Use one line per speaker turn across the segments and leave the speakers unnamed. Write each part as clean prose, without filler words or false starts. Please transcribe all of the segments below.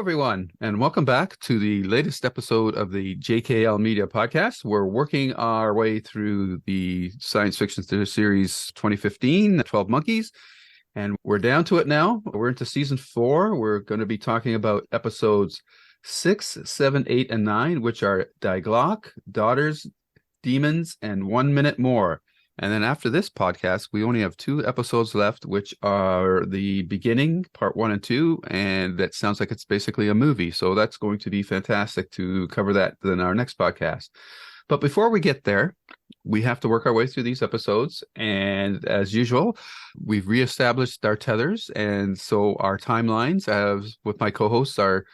everyone, and welcome back to the latest episode of the JKL Media Podcast. We're working our way through the science fiction series 2015, 12 Monkeys, and we're down to it now. We're into season 4. We're going to be talking about episodes 6, 7, 8, and 9, which are Die Glocke, Daughters, Demons, and 1 Minute More. And then after this podcast, we only have 2 episodes left, which are the beginning, part 1 and 2, and that sounds like it's basically a movie. So that's going to be fantastic to cover that in our next podcast. But before we get there, we have to work our way through these episodes. And as usual, we've reestablished our tethers. And so our timelines with my co-hosts are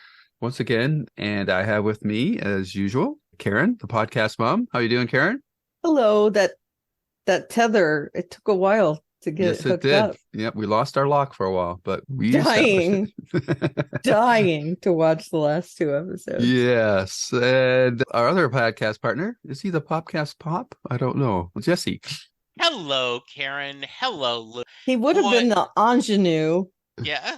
once again, and I have with me, as usual, Karen, the podcast mom. How you doing, Karen?
Hello, that tether, it took a while to get
Yes,
it
it
hooked
did.
up.
Yeah, we lost our lock for a while, but we
Dying
established it.
dying to watch the last 2 episodes.
Yes, and our other podcast partner, is he the Popcast Pop? I don't know. Jesse.
Hello, Karen. Hello, Lou.
He would have been the ingenue,
Yeah.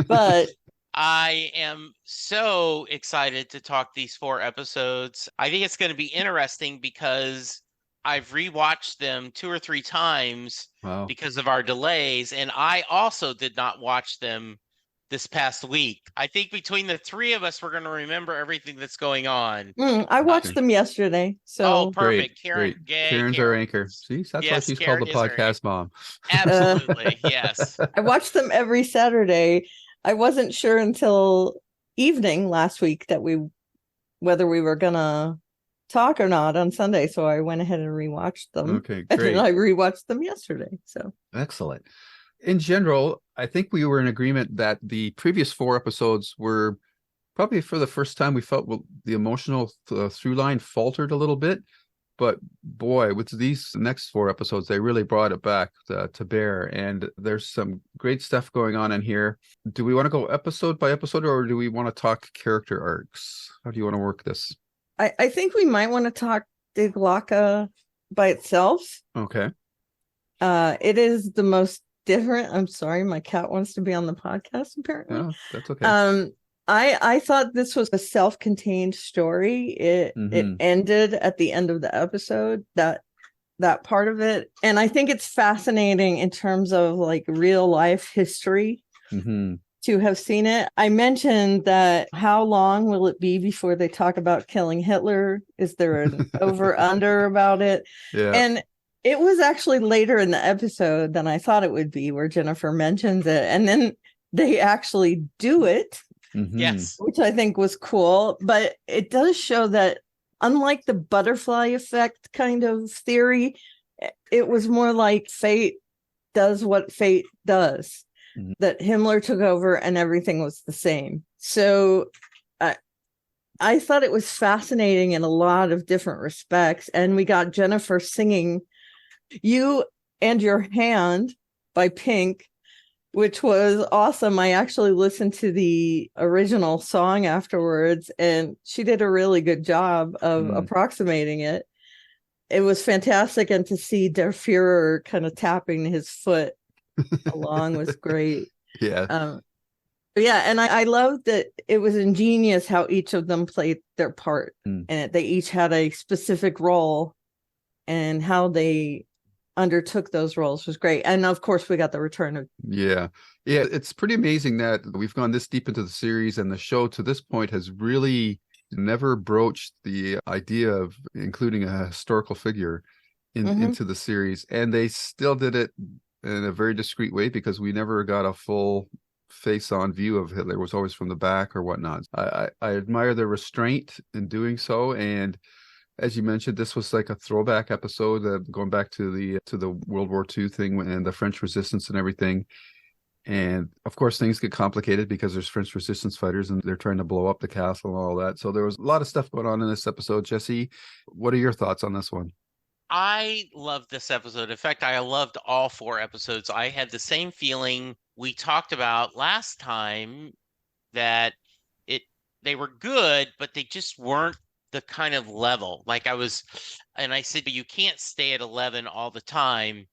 but
I am so excited to talk these 4 episodes. I think it's going to be interesting because I've rewatched them 2 or 3 times because of our delays, and I also did not watch them this past week. I think between the 3 of us, we're going to remember everything that's going on.
I watched them yesterday. So
perfect.
Great. Karen's our anchor. See, that's why she's
Karen
called the podcast mom.
Absolutely, yes.
I watched them every Saturday. I wasn't sure until evening last week whether we were gonna talk or not on Sunday, so I went ahead and rewatched them.
Okay, great.
And I rewatched them yesterday. So
excellent. In general, I think we were in agreement that the previous 4 episodes were probably for the first time we felt the emotional through line faltered a little bit. But boy, with these next 4 episodes, they really brought it back to bear. And there's some great stuff going on in here. Do we want to go episode by episode, or do we want to talk character arcs? How do you want to work this?
I think we might want to talk Die Glocke by itself.
Okay.
It is the most different. I'm sorry, my cat wants to be on the podcast, apparently.
Oh, that's okay.
I thought this was a self-contained story. It ended at the end of the episode, that part of it. And I think it's fascinating in terms of like real life history to have seen it. I mentioned that how long will it be before they talk about killing Hitler? Is there an over under about it?
Yeah.
And it was actually later in the episode than I thought it would be, where Jennifer mentions it. And then they actually do it.
Yes.
Which I think was cool. But it does show that unlike the butterfly effect kind of theory, it was more like fate does what fate does. That Himmler took over and everything was the same. So I thought it was fascinating in a lot of different respects. And we got Jennifer singing You and Your Hand by Pink, which was awesome. I actually listened to the original song afterwards, and she did a really good job of approximating it. It was fantastic. And to see Der Fuhrer kind of tapping his foot along was great.
Yeah.
And I loved that it was ingenious how each of them played their part, and they each had a specific role, and how they undertook those roles was great. And of course we got the return of
it's pretty amazing that we've gone this deep into the series, and the show to this point has really never broached the idea of including a historical figure into the series, and they still did it in a very discreet way, because we never got a full face-on view of Hitler. It was always from the back or whatnot. I admire the restraint in doing so, and as you mentioned, this was like a throwback episode, going back to the World War II thing and the French resistance and everything. And of course, things get complicated because there's French resistance fighters and they're trying to blow up the castle and all that. So there was a lot of stuff going on in this episode. Jesse, what are your thoughts on this one?
I loved this episode. In fact, I loved all 4 episodes. I had the same feeling we talked about last time, that they were good, but they just weren't the kind of level. Like I said, you can't stay at 11 all the time.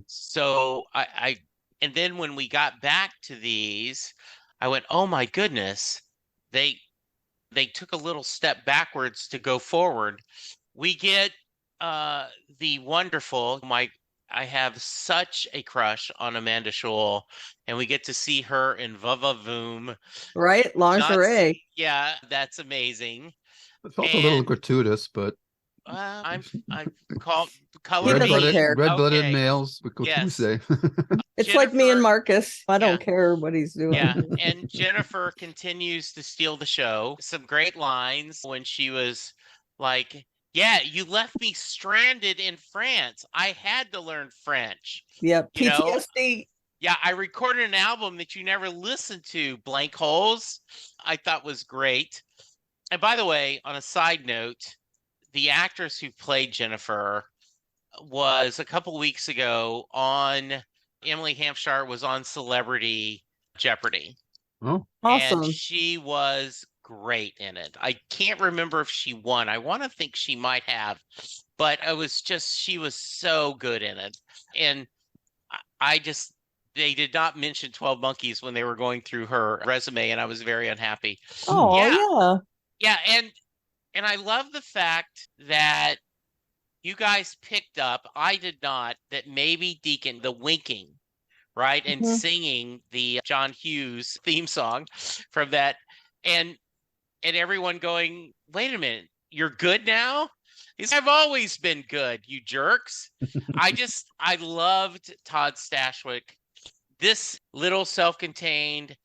So and then when we got back to these, I went, oh my goodness, they took a little step backwards to go forward. We get the wonderful I have such a crush on Amanda Scholl, and we get to see her in Va-Va-Voom.
Right? Lingerie.
Yeah, that's amazing.
It felt a little gratuitous, but
I'm called
He
color
doesn't
me.
care.
Red-blooded
Okay.
males. What can we
Yes.
say?
It's like me and
Jennifer-
Marcus. I don't
Yeah.
care what he's doing.
Yeah, and Jennifer continues to steal the show. Some great lines when she was like, "Yeah, you left me stranded in France. I had to learn French."
Yeah,
You know,
PTSD.
yeah, I recorded an album that you never listened to, Blank Holes. I thought was great. And by the way, on a side note, the actress who played Jennifer was a couple weeks ago on Emily Hampshire was on Celebrity Jeopardy.
Oh,
Awesome.
And she was great in it. I can't remember if she won. I want to think she might have, but she was so good in it. And I just, they did not mention 12 Monkeys when they were going through her resume, and I was very unhappy.
Oh,
Yeah.
yeah.
Yeah, and I love the fact that you guys picked up, I did not, that maybe Deacon, the winking, right? And
Mhm.
singing the John Hughes theme song from that. And everyone going, wait a minute, you're good now? He's, I've always been good, you jerks. I loved Todd Stashwick. This little self-contained,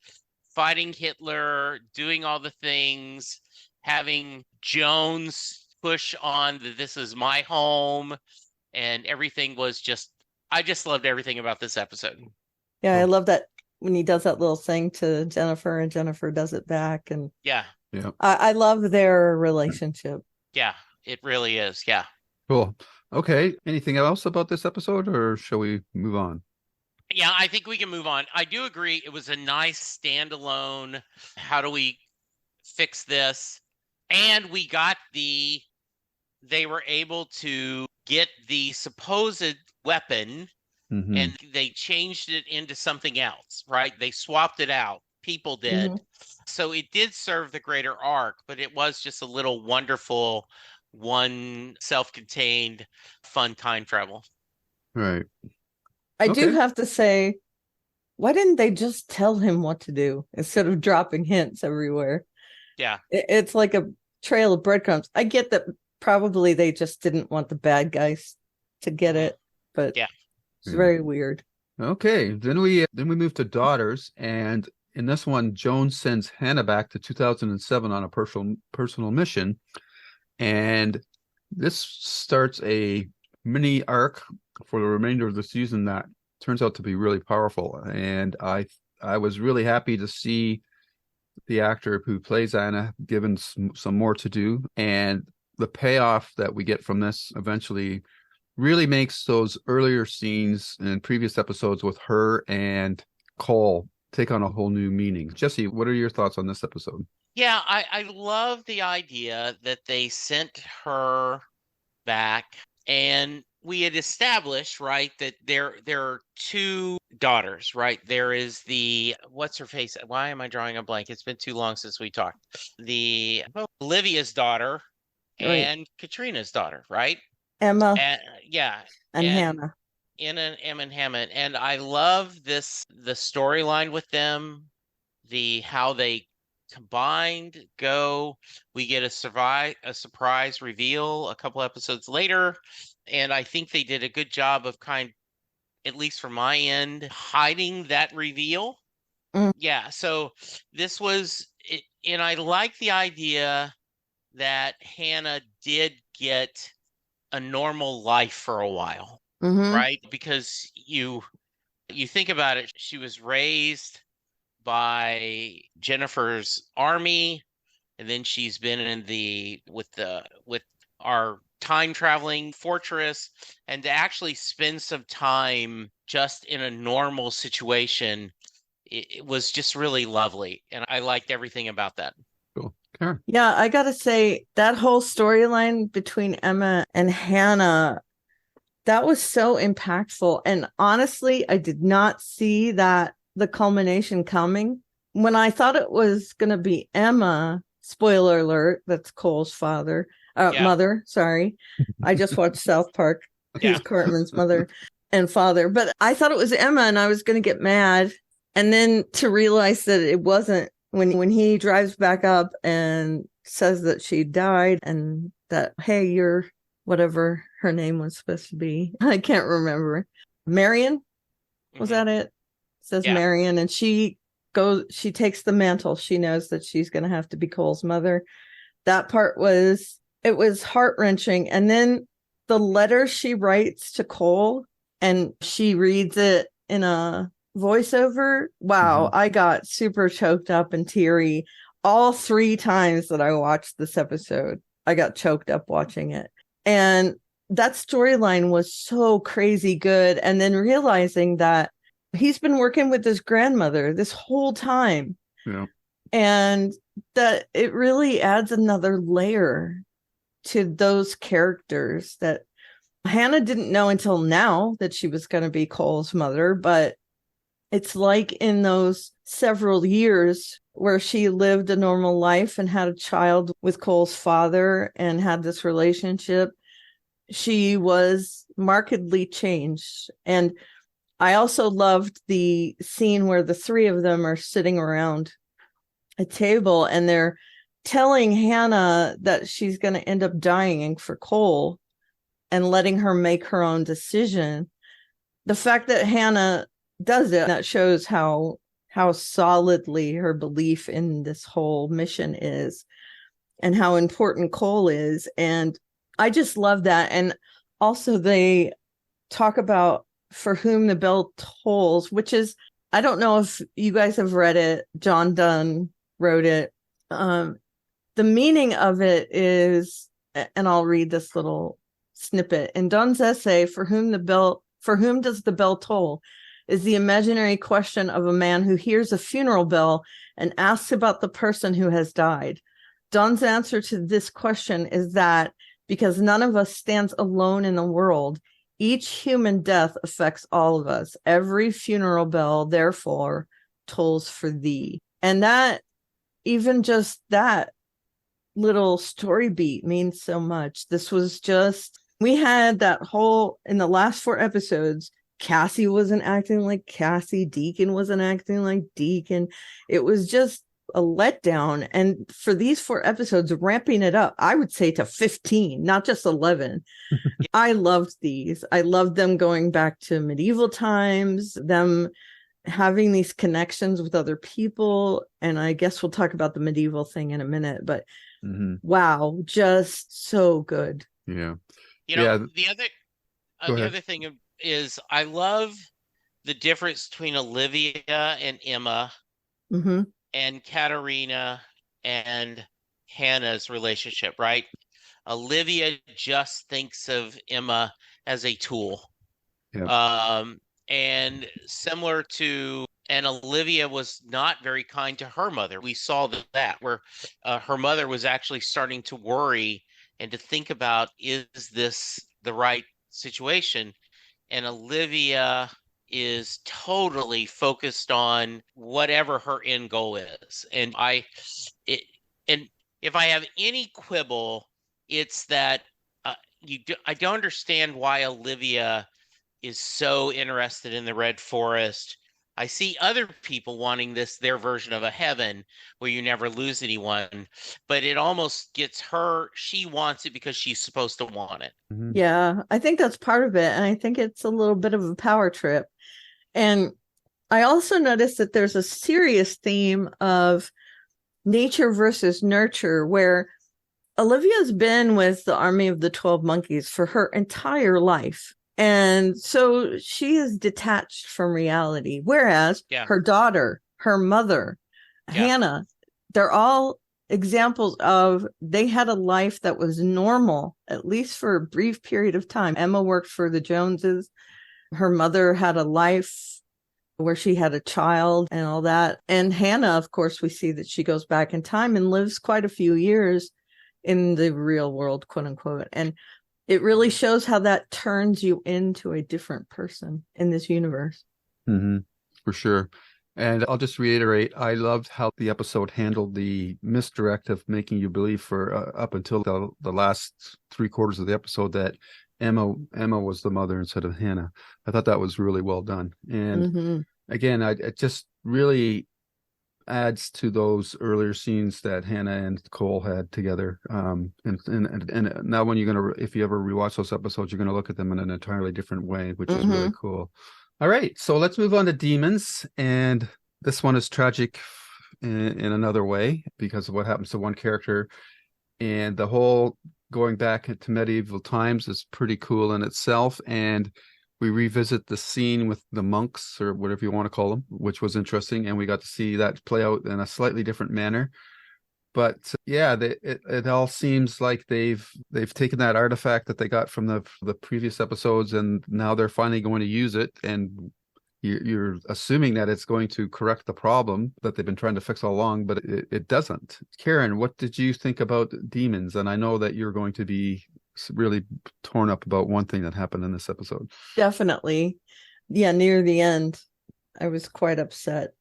fighting Hitler, doing all the things, having Jones push on the "this is my home," and everything was just, I just loved everything about this episode.
Yeah, I love that when he does that little thing to Jennifer and Jennifer does it back. And
Yeah.
I love their relationship.
Yeah, it really is. Yeah.
cool. Okay. Anything else about this episode, or shall we move on?
Yeah, I think we can move on. I do agree. It was a nice standalone. How do we fix this? And we got they were able to get the supposed weapon
Mhm.
and they changed it into something else, right? They swapped it out. People did.
Mhm.
So it did serve the greater arc, but it was just a little wonderful, one self-contained, fun time travel.
Right.
I do
Okay.
have to say, why didn't they just tell him what to do instead of dropping hints everywhere?
Yeah.
It's like a trail of breadcrumbs. I get that probably they just didn't want the bad guys to get it, but
Yeah.
it's very weird.
Okay. Then we move to Daughters, and in this one, Joan sends Hannah back to 2007 on a personal mission, and this starts a mini arc for the remainder of the season that turns out to be really powerful. And I was really happy to see the actor who plays Anna given some more to do, and the payoff that we get from this eventually really makes those earlier scenes in previous episodes with her and Cole take on a whole new meaning. Jesse, what are your thoughts on this episode?
Yeah, I love the idea that they sent her back, and we had established, right, that there are two daughters, right? There is the, what's her face? Why am I drawing a blank? It's been too long since we talked. The Olivia's daughter and Katrina's daughter, right?
Emma
yeah,
and Hannah.
Emma and Hammond. And I love the storyline with them, how they combined go. We get a surprise reveal a couple episodes later, and I think they did a good job of at least from my end, hiding that reveal. Yeah, so this was it, and I like the idea that Hannah did get a normal life for a while, right? Because you think about it, she was raised by Jennifer's army, and then she's been in with our time traveling fortress, and to actually spend some time just in a normal situation, it was just really lovely, and I liked everything about that.
Cool. Karen.
Yeah, I gotta say that whole storyline between Emma and Hannah, that was so impactful. And honestly, I did not see that the culmination coming. when I thought it was going to be Emma, spoiler alert, that's Cole's mother, sorry. I just watched South Park. He's Cartman's mother and father. But I thought it was Emma and I was going to get mad. And then to realize that it wasn't, when he drives back up and says that she died and that, hey, you're whatever her name was supposed to be. I can't remember. Marion? Was that it? Says Marion. And she takes the mantle. She knows that she's going to have to be Cole's mother. That part was heart-wrenching. And then the letter she writes to Cole and she reads it in a voiceover. Wow. I got super choked up and teary all 3 times that I watched this episode. I got choked up watching it. And that storyline was so crazy good. And then realizing that he's been working with his grandmother this whole time. Yeah. And that it really adds another layer to those characters that Hannah didn't know until now that she was going to be Cole's mother. But it's like in those several years where she lived a normal life and had a child with Cole's father and had this relationship, she was markedly changed. And I also loved the scene where the 3 of them are sitting around a table and they're telling Hannah that she's going to end up dying for Cole and letting her make her own decision. The fact that Hannah does it, that shows how solidly her belief in this whole mission is and how important Cole is. And I just love that. And also they talk about For Whom the Bell Tolls, which is, I don't know if you guys have read it. John Donne wrote it. The meaning of it is, and I'll read this little snippet. In Donne's essay, For Whom Does the Bell Toll? Is the imaginary question of a man who hears a funeral bell and asks about the person who has died. Donne's answer to this question is that because none of us stands alone in the world, each human death affects all of us. Every funeral bell, therefore, tolls for thee. And that, even just that little story beat means so much. This was just, we had that whole, in the last 4 episodes, Cassie wasn't acting like Cassie. Deacon wasn't acting like Deacon. It was just a letdown. And for these 4 episodes, ramping it up, I would say to 15, not just 11. I loved these. I loved them going back to medieval times, them having these connections with other people. And I guess we'll talk about the medieval thing in a minute, but wow, just so good.
Yeah.
The other thing is I love the difference between Olivia and Emma and Katerina and Hannah's relationship, right? Olivia just thinks of Emma as a tool. And similar to, and Olivia was not very kind to her mother. We saw that where her mother was actually starting to worry and to think about, is this the right situation? And Olivia is totally focused on whatever her end goal is. And if I have any quibble, it's that I don't understand why Olivia is so interested in the Red Forest. I see other people wanting their version of a heaven where you never lose anyone, but it almost gets her, she wants it because she's supposed to want it.
Yeah, I think that's part of it. And I think it's a little bit of a power trip. And I also noticed that there's a serious theme of nature versus nurture, where Olivia's been with the Army of the 12 Monkeys for her entire life. And so she is detached from reality, whereas her daughter, her mother, Hannah, they're all examples of, they had a life that was normal, at least for a brief period of time. Emma worked for the Joneses. Her mother had a life where she had a child and all that. And Hannah, of course, we see that she goes back in time and lives quite a few years in the real world, quote unquote. And it really shows how that turns you into a different person in this universe.
For sure. And I'll just reiterate, I loved how the episode handled the misdirect of making you believe for up until the last 3/4 of the episode that Emma was the mother instead of Hannah. I thought that was really well done. And again, it just really adds to those earlier scenes that Hannah and Cole had together. And now when if you ever rewatch those episodes, you're gonna look at them in an entirely different way, which is really cool. All right, so let's move on to demons, and this one is tragic in another way because of what happens to one character, and the whole going back into medieval times is pretty cool in itself. And we revisit the scene with the monks, or whatever you want to call them, which was interesting, and we got to see that play out in a slightly different manner. But yeah, it all seems like they've taken that artifact that they got from the previous episodes, and now they're finally going to use it. And you're assuming that it's going to correct the problem that they've been trying to fix all along, but it doesn't. Karen, what did you think about demons? And I know that you're going to be really torn up about one thing that happened in this episode.
Definitely. Yeah, near the end, I was quite upset.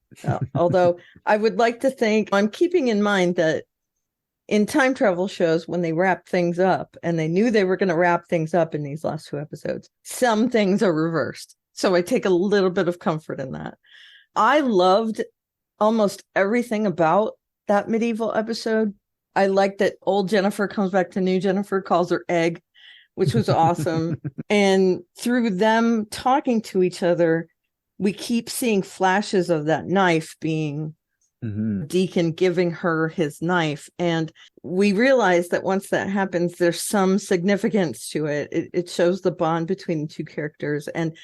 Although I would like to think, I'm keeping in mind that in time travel shows, when they wrap things up, and they knew they were going to wrap things up in these last 2 episodes, some things are reversed. So I take a little bit of comfort in that. I loved almost everything about that medieval episode. I like that old Jennifer comes back to new Jennifer, calls her egg, which was awesome. And through them talking to each other, we keep seeing flashes of that knife being Deacon giving her his knife. And we realize that once that happens, there's some significance to it. It shows the bond between the two characters. And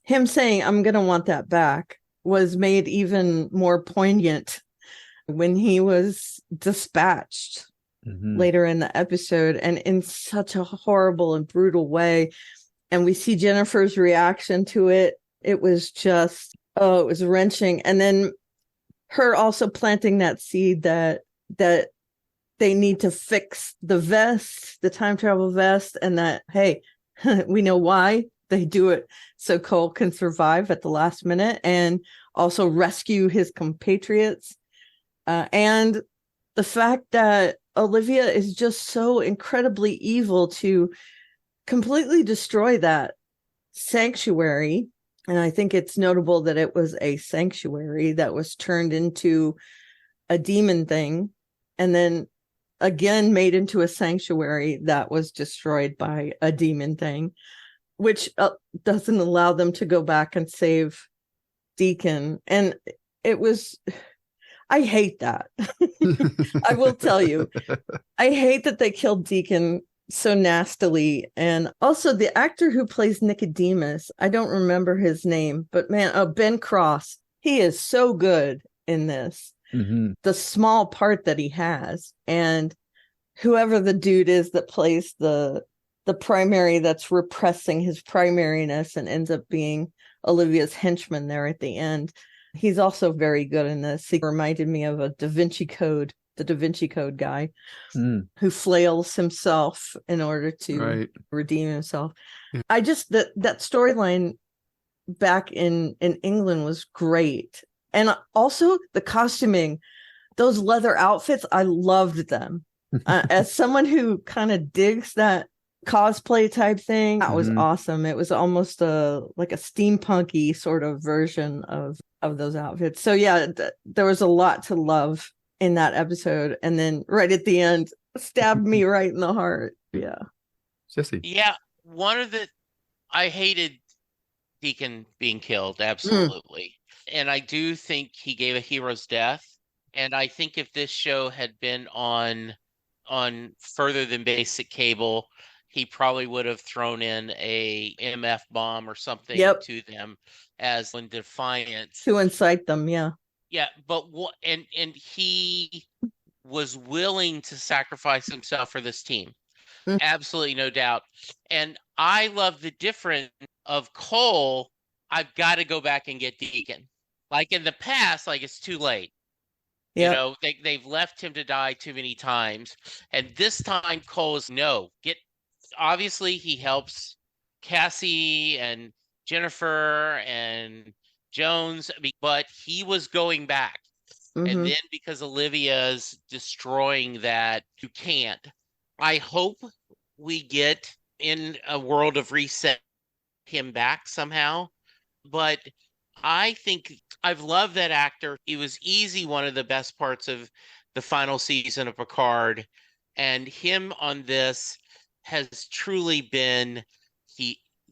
him saying, I'm going to want that back, was made even more poignant when he was dispatched later in the episode, and in such a horrible and brutal way. And we see Jennifer's reaction to it. It was just, it was wrenching. And then her also planting that seed that they need to fix the vest, the time travel vest, and that, hey, we know why they do it, so Cole can survive at the last minute and also rescue his compatriots. And the fact that Olivia is just so incredibly evil to completely destroy that sanctuary. And I think it's notable that it was a sanctuary that was turned into a demon thing, and then again made into a sanctuary that was destroyed by a demon thing, which doesn't allow them to go back and save Deacon. And it was, I hate that. I will tell you, I hate that they killed Deacon so nastily. And also the actor who plays Nicodemus, I don't remember his name, but man, Ben Cross, he is so good in this. The small part that he has, and whoever the dude is that plays the primary that's repressing his primariness and ends up being Olivia's henchman there at the end, he's also very good in this. He reminded me of the Da Vinci Code guy who flails himself in order to redeem himself. I just, that storyline back in England was great. And also the costuming, those leather outfits, I loved them. As someone who kind of digs that cosplay type thing, that was awesome. It was almost like a steampunky sort of version of those outfits. So yeah, there was a lot to love in that episode. And then right at the end, stabbed me right in the heart. Yeah.
Jesse.
Yeah. I hated Deacon being killed. Absolutely. And I do think he gave a hero's death. And I think if this show had been on further than basic cable, he probably would have thrown in a MF bomb or something to them as in defiance.
To incite them, yeah.
Yeah, but and he was willing to sacrifice himself for this team. Absolutely no doubt. And I love the difference of Cole. I've got to go back and get Deacon. Like in the past, like it's too late. Yep. You know, they've left him to die too many times. And this time Cole is obviously he helps Cassie and Jennifer and Jones, but he was going back. And then because Olivia's destroying that, you can't. I hope we get in a world of reset him back somehow. But I think I've loved that actor. He was easy one of the best parts of the final season of Picard. And him on this has truly been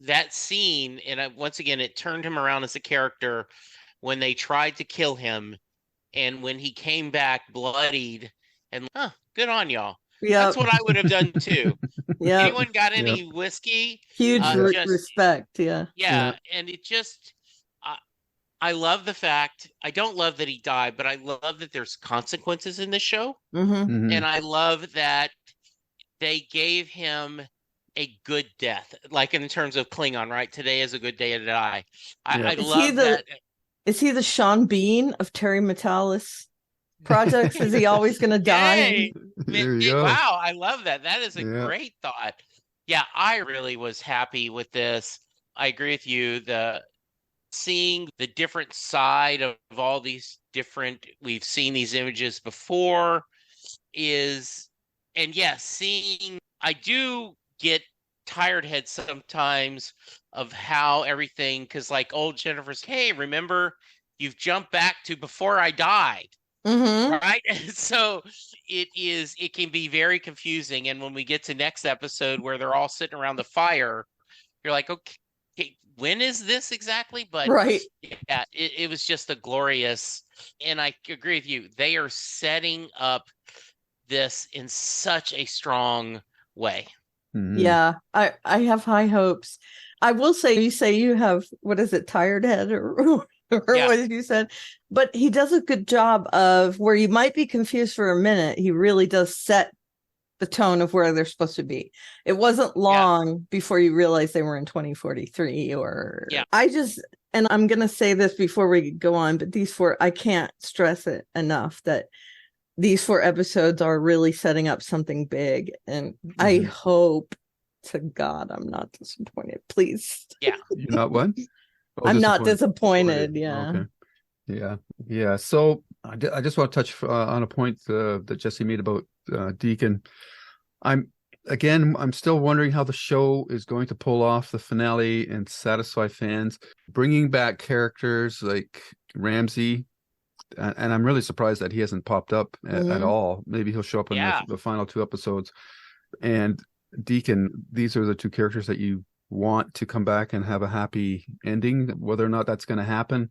that scene. And once again, it turned him around as a character when they tried to kill him. And when he came back bloodied and good on y'all.
Yeah.
That's what I would have done too.
Yeah.
Anyone got any whiskey?
Huge respect. Yeah.
Yeah. And it just, I love the fact, I don't love that he died, but I love that there's consequences in this show. And I love that they gave him a good death, like in terms of Klingon, right? Today is a good day to die. I love that.
Is he the Sean Bean of Terry Metalis projects? Is he always going to die?
Hey, there you go. Wow, I love that. That is a great thought. Yeah, I really was happy with this. I agree with you. Seeing the different side of all these different, we've seen these images before and yes, I do get tired head sometimes of how everything, because like old Jennifer's, hey, remember you've jumped back to before I died, right? So it can be very confusing. And when we get to next episode where they're all sitting around the fire, you're like, okay, when is this exactly? But yeah, it was just a glorious, and I agree with you. They are setting up this in such a strong way.
Yeah, I have high hopes. I will say, you have, what is it, tired head or what you said, but he does a good job of where you might be confused for a minute. He really does set the tone of where they're supposed to be. It wasn't long before you realize they were in 2043 or and I'm going to say this before we go on, but I can't stress it enough that these 4 episodes are really setting up something big. And I hope to God I'm not disappointed. Please.
Yeah.
You're not what?
I'm not disappointed. Yeah.
Okay. Yeah. Yeah. So I just want to touch on a point that Jesse made about Deacon. I'm still wondering how the show is going to pull off the finale and satisfy fans, bringing back characters like Ramsey. And I'm really surprised that he hasn't popped up at all. Maybe he'll show up in the final 2 episodes. And Deacon, these are the 2 characters that you want to come back and have a happy ending. Whether or not that's going to happen,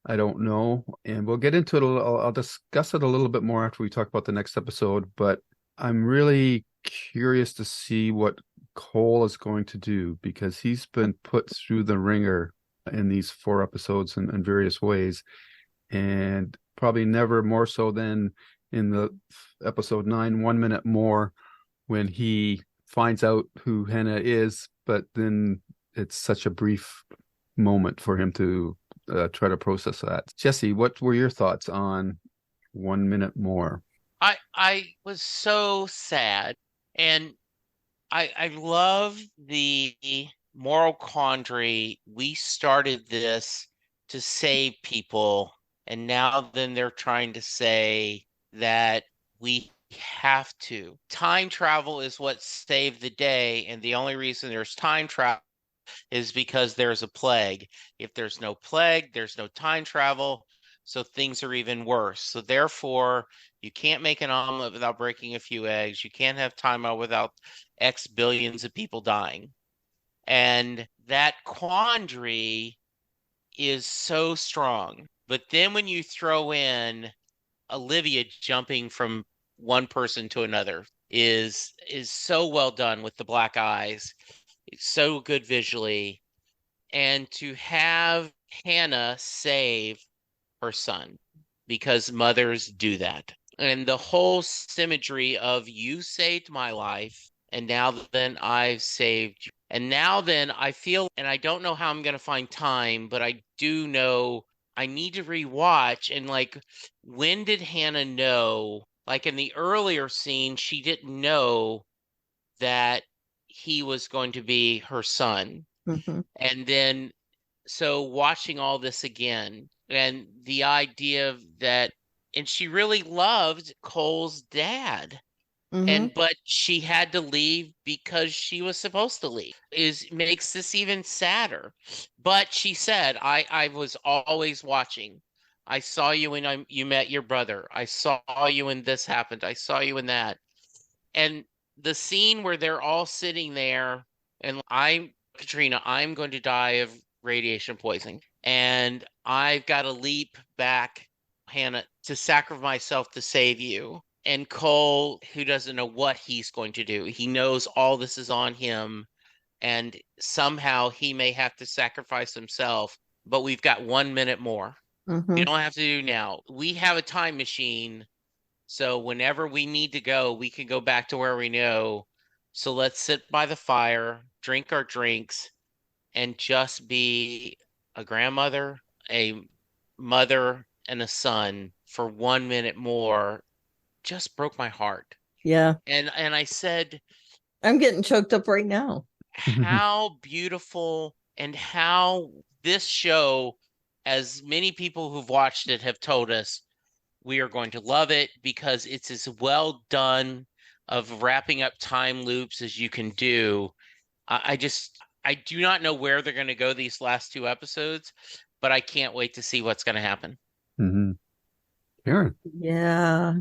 I don't know. And we'll get into it. I'll discuss it a little bit more after we talk about the next episode. But I'm really curious to see what Cole is going to do, because he's been put through the ringer in these 4 episodes in various ways. And probably never more so than in the episode 9, 1 minute more, when he finds out who Hannah is, but then it's such a brief moment for him to try to process that. Jesse, what were your thoughts on 1 minute more?
I was so sad, and I love the moral quandary. We started this to save people, and now then they're trying to say that we have to. Time travel is what saved the day, and the only reason there's time travel is because there's a plague. If there's no plague, there's no time travel, so things are even worse. So therefore, you can't make an omelet without breaking a few eggs. You can't have time out without X billions of people dying. And that quandary is so strong. But then when you throw in Olivia jumping from one person to another is so well done with the black eyes. It's so good visually. And to have Hannah save her son, because mothers do that. And the whole symmetry of, you saved my life, and now then I've saved you. And now then I feel, and I don't know how I'm going to find time, but I do know I need to rewatch. And like, when did Hannah know? Like in the earlier scene, she didn't know that he was going to be her son. And then so watching all this again and the idea that, and she really loved Cole's dad. But she had to leave because she was supposed to leave. Is makes this even sadder. But she said, I was always watching. I saw you when you met your brother. I saw you when this happened. I saw you in that. And the scene where they're all sitting there and Katrina, I'm going to die of radiation poisoning. And I've got to leap back, Hannah, to sacrifice myself to save you. And Cole, who doesn't know what he's going to do, he knows all this is on him, and somehow he may have to sacrifice himself. But we've got 1 minute more. You don't have to do now. We have a time machine, so whenever we need to go, we can go back to where we know. So let's sit by the fire, drink our drinks, and just be a grandmother, a mother, and a son for 1 minute more. Just broke my heart.
Yeah.
And I said,
I'm getting choked up right now.
How beautiful, and how this show, as many people who've watched it have told us, we are going to love it because it's as well done of wrapping up time loops as you can do. I do not know where they're going to go these last 2 episodes, but I can't wait to see what's going to happen.
Karen.
Yeah.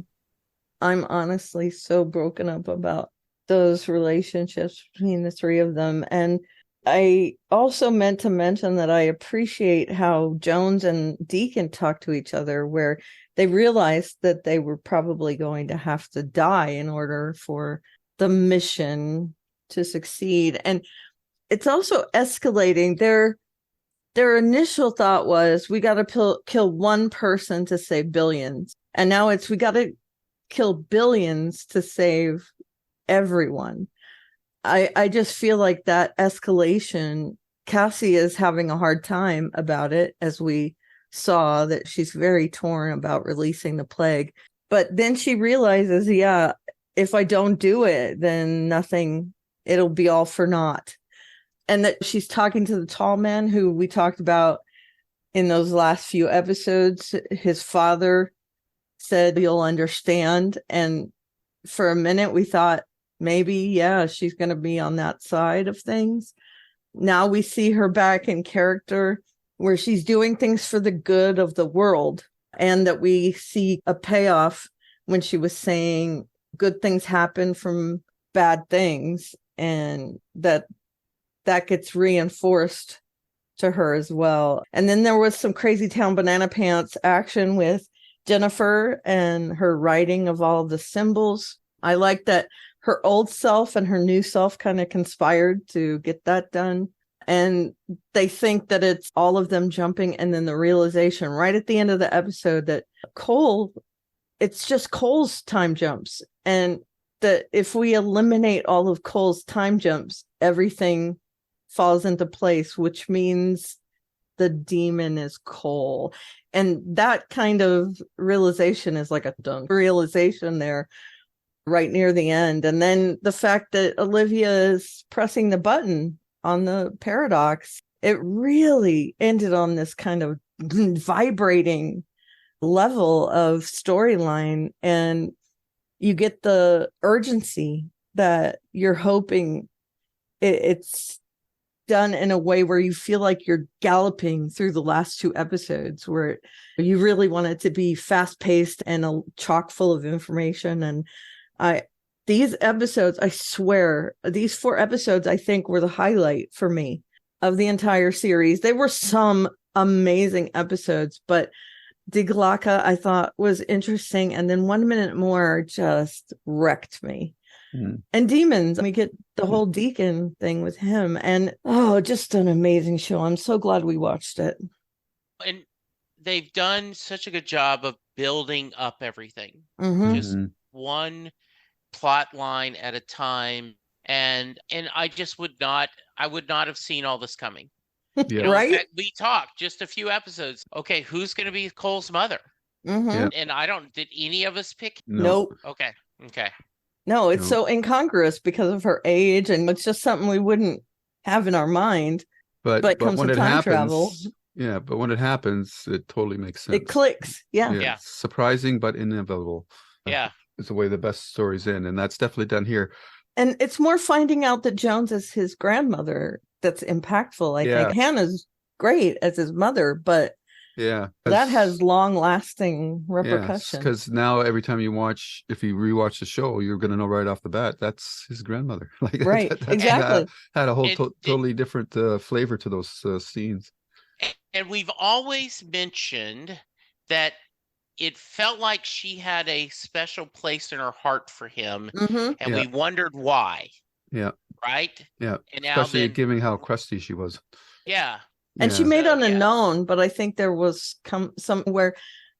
I'm honestly so broken up about those relationships between the 3 of them. And I also meant to mention that I appreciate how Jones and Deacon talk to each other, where they realized that they were probably going to have to die in order for the mission to succeed. And it's also escalating. Their initial thought was, we got to kill one person to save billions. And now it's, we got to kill billions to save everyone. I just feel like that escalation, Cassie is having a hard time about it, as we saw that she's very torn about releasing the plague. But then she realizes, yeah, if I don't do it, then nothing, it'll be all for naught. And that she's talking to the tall man who we talked about in those last few episodes. His father said, you'll understand. And for a minute we thought, maybe, yeah, she's going to be on that side of things. Now we see her back in character where she's doing things for the good of the world, and that we see a payoff when she was saying good things happen from bad things, and that gets reinforced to her as well. And then there was some Crazy Town Banana Pants action with Jennifer and her writing of all of the symbols. I like that her old self and her new self kind of conspired to get that done. And they think that it's all of them jumping, and then the realization right at the end of the episode that Cole, it's just Cole's time jumps. And that if we eliminate all of Cole's time jumps, everything falls into place, which means the demon is Cole. And that kind of realization is like a dunk realization there right near the end. And then the fact that Olivia is pressing the button on the paradox, it really ended on this kind of vibrating level of storyline. And you get the urgency that you're hoping it's done in a way where you feel like you're galloping through the last 2 episodes, where you really want it to be fast paced and chock full of information. And these episodes, I swear, these 4 episodes, I think, were the highlight for me of the entire series. They were some amazing episodes, but Die Glocke, I thought, was interesting. And then 1 minute more just wrecked me. And Demons, we get the whole Deacon thing with him. And, just an amazing show. I'm so glad we watched it.
And they've done such a good job of building up everything. Just one plot line at a time. And I just would not have seen all this coming.
Right?
In fact, we talked just a few episodes. Okay, who's going to be Cole's mother? And did any of us pick?
Nope.
Okay.
No, it's so incongruous because of her age, and it's just something we wouldn't have in our mind. But
but
comes
when
with
it
time travel.
happens, yeah, but when it happens, it totally makes sense.
It clicks. Yeah.
Yeah.
It's surprising but inevitable.
Yeah.
It's the way the best stories end, and that's definitely done here.
And it's more finding out that Jones is his grandmother that's impactful. I think Hannah's great as his mother, but that has long-lasting repercussions.
Because now every time you watch, if you rewatch the show, you're going to know right off the bat that's his grandmother. Like
right, exactly.
Had a whole totally different flavor to those scenes.
And we've always mentioned that it felt like she had a special place in her heart for him, and we wondered why.
Yeah.
Right?
Yeah.
And
especially given how crusty she was.
Yeah.
And she made unknown, but I think there was some where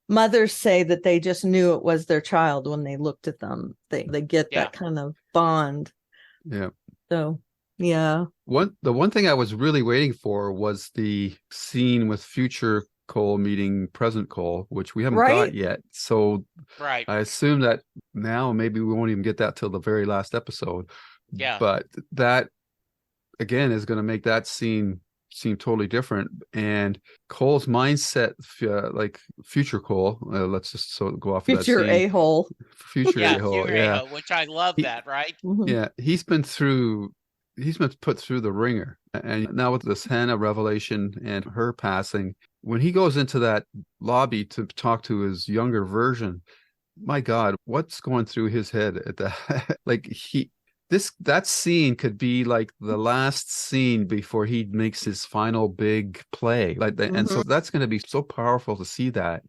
mothers say that they just knew it was their child when they looked at them. They get that kind of bond.
Yeah.
So, yeah.
The one thing I was really waiting for was the scene with future Cole meeting present Cole, which we haven't got yet. So I assume that now maybe we won't even get that till the very last episode.
Yeah.
But that again is going to make that scene seem totally different. And Cole's mindset, like future Cole, let's just go off
future
of that scene.
a-hole.
Future a-hole, yeah.
Which I love that, right?
Yeah, he's been put through the ringer. And now with this Hannah revelation and her passing, when he goes into that lobby to talk to his younger version, my God, what's going through his head at that? Like that scene could be like the last scene before he makes his final big play. Like that, and so that's going to be so powerful to see that.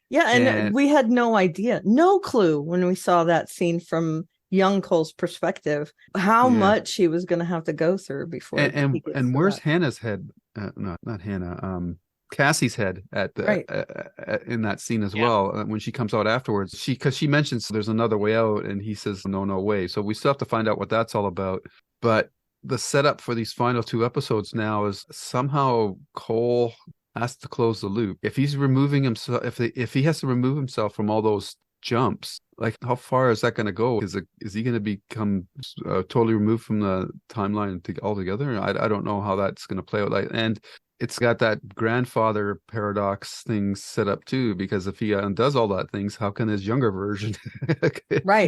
Yeah, and we had no idea, no clue when we saw that scene from young Cole's perspective, how much he was going to have to go through before.
And where's Hannah's head? No, not Hannah. Cassie's head at the in that scene as well. When she comes out afterwards, because she mentions there's another way out, and he says no way. So we still have to find out what that's all about. But the setup for these final 2 episodes now is somehow Cole has to close the loop. If he's removing himself, if he has to remove himself from all those jumps, like how far is that going to go? Is he going to become totally removed from the timeline altogether? I don't know how that's going to play out. Like, and it's got that grandfather paradox thing set up too, because if he undoes all that things, how can his younger version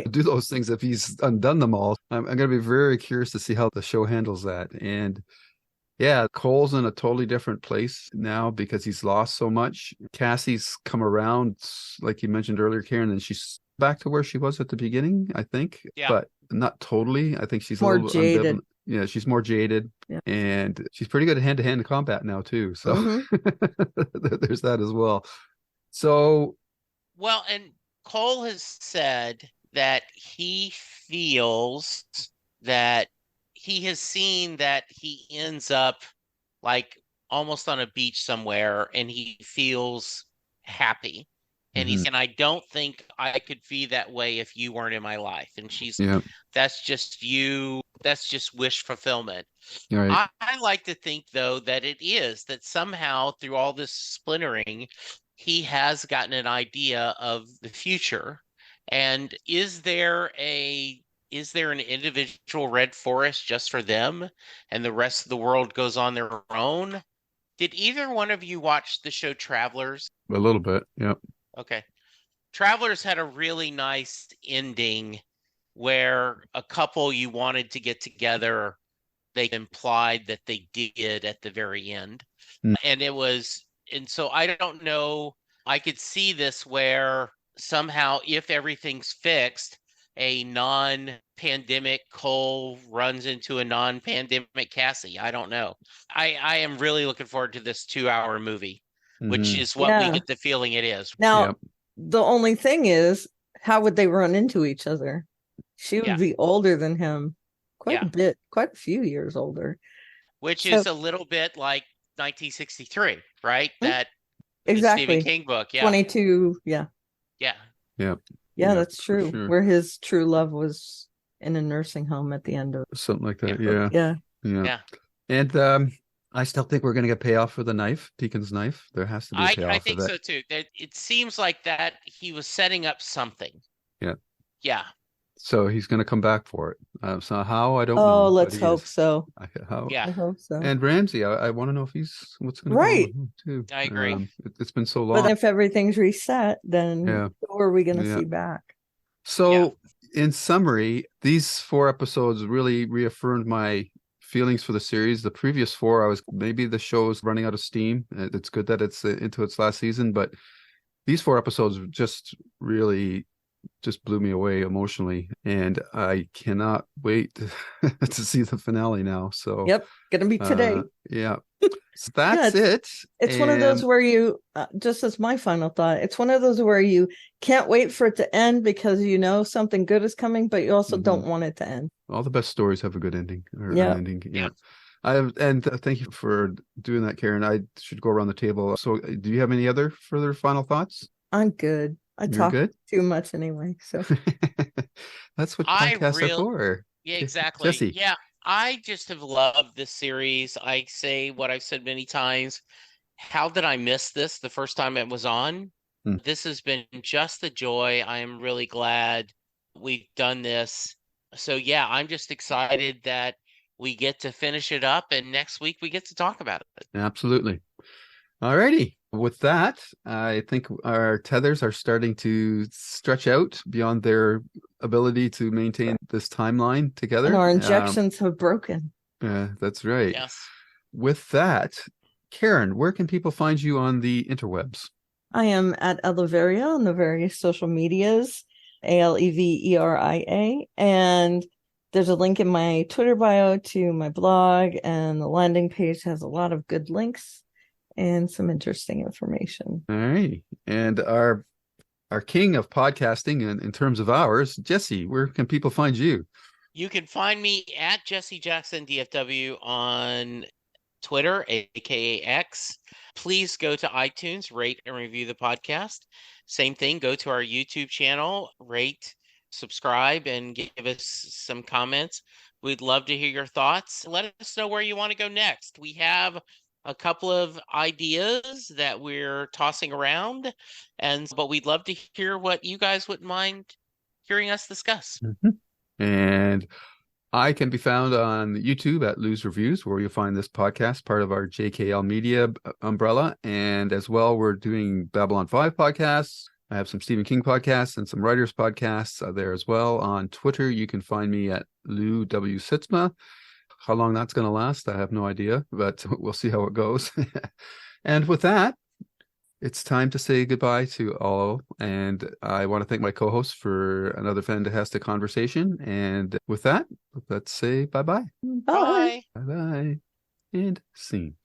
do those things if he's undone them all? I'm going to be very curious to see how the show handles that. And yeah, Cole's in a totally different place now because he's lost so much. Cassie's come around, like you mentioned earlier, Karen, and she's back to where she was at the beginning, I think, but not totally. I think she's
more
a little
jaded.
Yeah, she's more jaded, and she's pretty good at hand-to-hand combat now too. So there's that as well. So,
well, and Cole has said that he feels that he has seen that he ends up like almost on a beach somewhere, and he feels happy. And he's and I don't think I could be that way if you weren't in my life. And she's that's just you. That's just wish fulfillment. Right. I like to think, though, that it is that somehow through all this splintering, he has gotten an idea of the future. And is there an individual red forest just for them, and the rest of the world goes on their own? Did either one of you watch the show Travelers?
A little bit, yeah.
Okay. Travelers had a really nice ending where a couple you wanted to get together, they implied that they did at the very end. And so I don't know, I could see this where somehow if everything's fixed, a non-pandemic Cole runs into a non-pandemic Cassie. I don't know. I am really looking forward to this 2-hour movie, which is what we get the feeling it is.
Now, the only thing is, how would they run into each other? She would be older than him, quite a few years older.
Which is a little bit like 1963, right? That
exactly.
Stephen King book,
22, Yeah, that's true. Sure. Where his true love was in a nursing home at the end of
something like that. Yeah. And I still think we're going to get payoff for the knife, Deacon's knife. There has to be a payoff.
I think so too. That it seems like that he was setting up something.
Yeah.
Yeah.
So he's going to come back for it. So how, I don't
Oh,
know.
let's
But he
hope
is.
so.
How?
Yeah,
I hope so.
And Ramsey, I want to know if what's going to go on
Right.
with him too.
I agree.
It's been so
But
long.
if everything's reset, then
Yeah.
who are we going to
Yeah.
see back?
So in summary, these 4 episodes really reaffirmed my feelings for the series. The previous 4, maybe the show's running out of steam. It's good that it's into its last season, but these 4 episodes just really just blew me away emotionally, and I cannot wait to see the finale now. So
Yep, gonna be today.
Yeah. So that's it.
It's one of those where you, just as my final thought, it's one of those where you can't wait for it to end because you know something good is coming, but you also don't want it to end.
All the best stories have a good ending or
Yeah.
an ending. Yeah. Thank you for doing that, Karen. I should go around the table. So do you have any other further final thoughts?
I'm good. I
You're
talk
good?
too much anyway. So
that's what podcasts are for.
Yeah, exactly.
Jesse.
Yeah, I just have loved this series. I say what I've said many times. How did I miss this the first time it was on? This has been just a joy. I am really glad we've done this. So yeah, I'm just excited that we get to finish it up, and next week we get to talk about it.
Absolutely. All righty. With that, I think our tethers are starting to stretch out beyond their ability to maintain this timeline together.
And our injections have broken.
Yeah, that's right.
Yes.
With that, Karen, where can people find you on the interwebs?
I am at Eleveria on the various social medias, Aleveria, and there's a link in my Twitter bio to my blog, and the landing page has a lot of good links and some interesting information.
All right. And our king of podcasting in terms of hours, Jesse, where can people find you?
You can find me at Jesse Jackson DFW on Twitter, aka X. Please go to iTunes, rate and review the podcast. Same thing, go to our YouTube channel, rate, subscribe, and give us some comments. We'd love to hear your thoughts. Let us know where you want to go next. We have a couple of ideas that we're tossing around, but we'd love to hear what you guys wouldn't mind hearing us discuss.
And I can be found on YouTube at Lou's Reviews, where you'll find this podcast, part of our JKL Media umbrella. And as well, we're doing Babylon 5 podcasts. I have some Stephen King podcasts and some writers podcasts there as well. On Twitter, you can find me at Lou W. Sitzma. How long that's going to last, I have no idea, but we'll see how it goes. And with that, it's time to say goodbye to all. And I want to thank my co-hosts for another fantastic conversation. And with that, let's say bye-bye.
Bye.
Bye-bye. And scene.